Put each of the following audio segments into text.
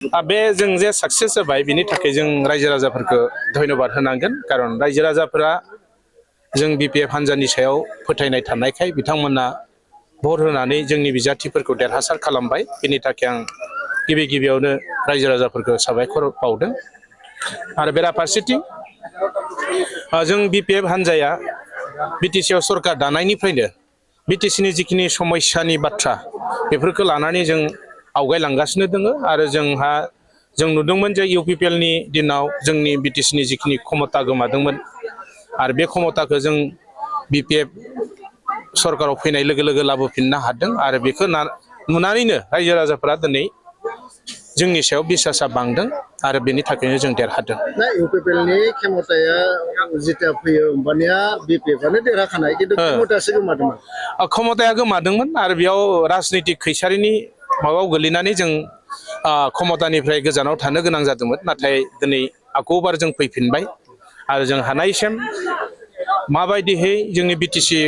बे जों जे सक्सेस जाबाय बिनि थाखाय जों रायजो राजाफोरखौ धन्यबाद होनांगोन कारण रायजो राजाफोरा जों बिपिएफ हान्जानि सायाव फोथायनाय थानायखाय बिथांमोना भट होनानै जोंनि बिजाथिफोरखौ देरहासार खालामबाय बिनि थाखाय आं गिबि गिबियावनो रायजो राजाफोरखौ साबायखर बावदों आरो बेराफारसेथिं जों बिपिएफ हान्जाया बिटिसिआव सरकार दानायनिफ्रायनो बिटिसिनि जिखिनि समस्यानि बाथ्रा बेफोरखौ लानानै जों आवगायलांगासिनो दङ आरो जों नुदोंमोन जे इउपिपिएलनि दिनाव जोंनि बिटिसिनि जिखिनि क्षमता गोमादोंमोन आरो बे क्षमताखौ जों बिपिएफ सरकाराव फैनाय लोगो लोगो लाबोफिननो हादों आरो बेखौ नुनानैनो रायजो राजाफोरा दिनै जोंनि सायाव बिसासा बांदों आरो बेनि थाखायनो जों देरहादों। इउपिपिएलनि क्षमताया जितिया फैयो होमबानिया बिपिएफआनो देरहाखानाय खिन्थु क्षमतायासो गोमादोंमोन। क्षमताया गोमादोंमोन आरो बेयाव राजनितिक खैसारिनि माबायाव गोलैनानै जों क्षमतानिफ्राय गोजानाव थानो गोनां जादोंमोन नाथाय दिनै आकौबार जों फैफिनबाय आरो जों हानायसिम माबायदिहै जोंनि बिटिसि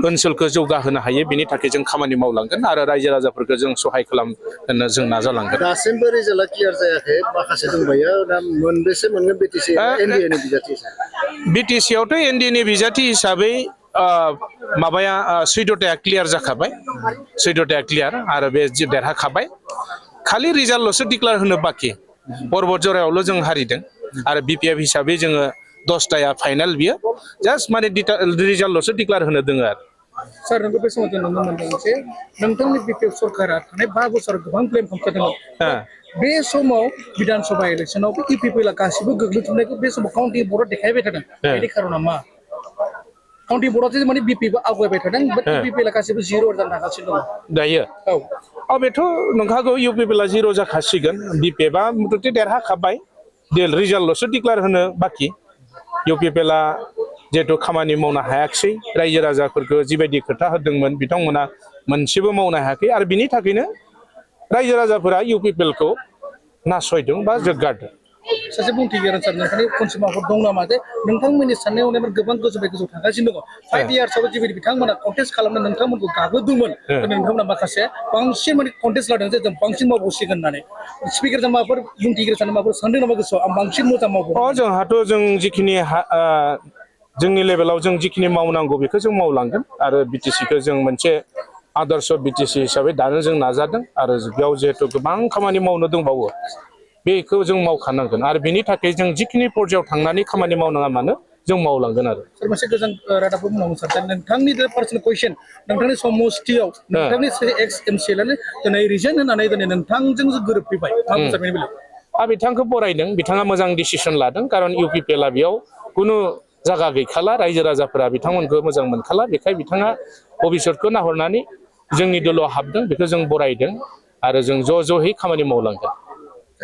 ओनसोलखौ जौगाहोनो हायो बेनि थाखाय जों खामानि मावलांगोन आरो रायजो राजाफोरखौ जों सहाय खालामनो जों नाजालांगोन। दासिमबो रिजाल्टआ क्लियार जायाखै माखासे दंबायो दा मोनबेसे मोनगोन बिटिसि एनडिएनि बिजाथि हिसाबै? बिटिसिआवथ' एनडिएनि बिजाथि हिसाबै माबाया 14थाया क्लियार जाखाबाय 14थाया क्लियार आरो बे देरहाखाबाय खालि रिजाल्टल'सो डिक्लेयार होनो बाखि परबत जरायावल' जों हारिदों आरो बिपिएफ हिसाबै जोङो 10थाया फाइनाल बियो जास्ट माने रिजाल्टल'सो डिक्लेयार होनो दोङो आरो। सार नोंखौ बे समाव जों नुनो मोनदों जे नोंथांनि बिपिएफ सरकारा थांनाय 5 बोसोर गोबां क्लेम खालामदोंमोन बे समाव विधान सभा इलेक्शनाव इउपिपिएलआ गासिबो गोग्लैजोबनायखौ बे समाव काउन्टिं बर्डआव देखायबाय थादों बेनि खारना मा? काउन्टिं बर्डआव माने बिपिएफआ आवगायबाय थादों बाट इउपिपिएलआ गासिबो जिर' जानो थागासिनो दङ दायो। औ बेथ' नंखागौ इउपिपिएलआ जिर' जाखासिगोन बिपिएफआ मथथे देरहाखाबाय रिजाल्टल'सो डिक्लेयार होनो बाखि इउपिपिएलआ जिहेतु खामानि मावनो हायाखिसै रायजो राजाफोरखौ जिबायदि खोथा होदोंमोन बिथांमोना मोनसेबो मावनो हायाखै आरो बिनि थाखायनो रायजो राजाफोरा इउपिपिएलखौ नासयदों बा जोगारदों। सासे बुंथिगिरि सार नोंथांनि कनसिमाफोर दं नामा जे नोंथांमोननि साननाय हनायफोर गोबां गोजौ थागासिनो दङ 5 इयार्सआव जिबायदि बिथांमोना कन्टेस्ट खालामनो नोंथांमोनखौ गाबोदोंमोन नोंथांमोना माखासे बांसिन माने कन्टेस्ट लादों जे जों बांसिन मावबावसिगोन होननानै स्पिकारजों माबाफोर बुंथिगिरि सानो माबाफोर सानदों नामा गोसोआव आं बांसिन मोजां मावगोन? जोंहाथ' जों जिखिनि जोंनि लेभेलाव जों जिखिनि मावनांगौ बेखौ जों मावलांगोन आरो बिटिसिखौ जों मोनसे आदर्श बिटिसि हिसाबै दानो जों नाजादों आरो बेयाव जिहेतु गोबां खामानि मावनो दंबावो बेखौ जों मावखानांगोन आरो बेनि थाखाय जों जिखिनि पर्यायाव थांनानै खामानि मावनाङा मानो जों मावलांगोन आरो। सार मोनसे गोजान रादाबबो बुंनांगौ सार नोंथांनि पार्सनेल कुइसन नोंथांनि समस्थियाव नोंथांनि एक्स एमसिएलआनो दिनै रिजाइन होनानै दिनै नोंथांजों गोरोबफैबाय मा बुंसार बेनि बेलायाव? आं बिथांखौ बरायदों बिथाङा मोजां डिसिसन लादों कारण इउपिपिएलआ बेयाव खुनु जागा गैखाला रायजो राजाफोरा बिथांमोनखौ मोजां मोनखाला बेखाय बिथाङा भबिष्यतखौ नाहरनानै जोंनि दलाव हाबदों बेखौ जों बरायदों आरो जों ज' ज'यै खामानि मावलांगोन।